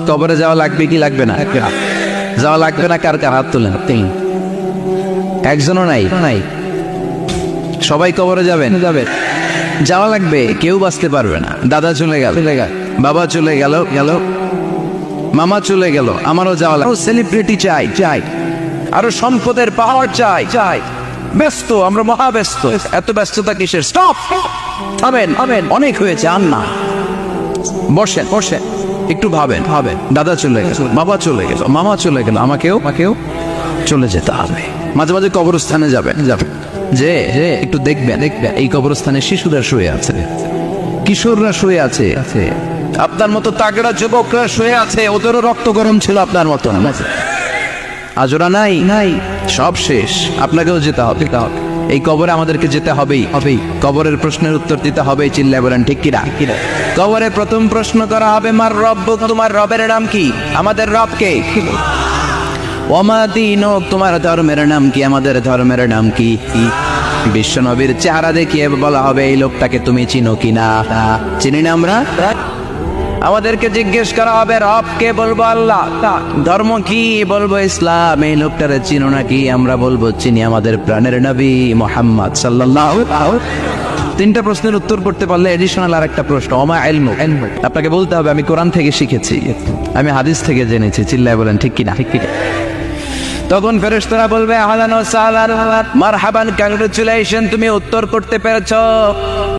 কবরে যাওয়া লাগবে কি লাগবে না? যাওয়া লাগবে না, কার কার হাত তোলেন? একজনও নাই। সবাই কবরে যাবেন? যাওয়া লাগবে, কেউ বাঁচতে পারবে না। দাদা চলে গেল, বাবা চলে গেল, মামা চলে গেল, আমারও যাওয়া লাগবে। সেলিব্রিটি চাই, আরো সম্পদের পাহাড় চাই। ব্যস্ত, আমরা মহা ব্যস্ত। এত ব্যস্ততা কিসের? স্টপ, থামেন, অনেক হয়েছে, আর না। বসেন, একটু ভাবেন। দাদা চলে গেল, বাবা চলে গেল, মামা চলে গেল, আমাকেও চলে যেতে হবে। মাঝে মাঝে কবরস্থানে যাবেন, যে একটু দেখবেন এই কবরস্থানে শিশুরা শুয়ে আছে, কিশোররা শুয়ে আছে, আপনার মতো তাগড়া যুবকরা শুয়ে আছে, ওদেরও রক্ত গরম ছিল আপনার মতো। আজরা নাই, সব শেষ। আপনাকেও যেতে হবে। এই কবরে আমাদেরকে যেতে হবেই। কবরের প্রশ্নের উত্তর দিতে হবে। চিল্লায় বলেন ঠিক কিনা? কবরে প্রথম প্রশ্ন করা হবে, মার রব্বুক, তোমার রবের নাম কি? আমাদের রব কে? ওমা দীনুক, তোমার ধর্মের নাম কি? আমাদের ধর্মের নাম কি? বিশ্ব নবীর চেহারা দেখিয়ে বলা হবে, এই লোকটাকে তুমি চিনো কিনা? চিনি না আমরা। আমাদেরকে জিজ্ঞেস করা হবে, রব কে? বলবো আল্লাহ। ধর্ম কি? বলবো ইসলাম। এই লোকটারে চিনো নাকি? আমরা বলবো চিনি, আমাদের প্রাণের নবী মুহাম্মদ সাল্লাল্লাহু আলাইহি। তিনটা প্রশ্নের উত্তর করতে পারলে এডিশনাল আর একটা প্রশ্ন, ওমা ইলমুক, আপনাকে বলতে হবে আমি কোরআন থেকে শিখেছি, আমি হাদিস থেকে জেনেছি। চিল্লায় বলেন ঠিক কিনা? তখন ফেরেশতারা বলবে, আহলান ওয়া সাহলান, মারহাবান, কংগ্রাচুলেশন, তুমি উত্তর করতে পেরেছো।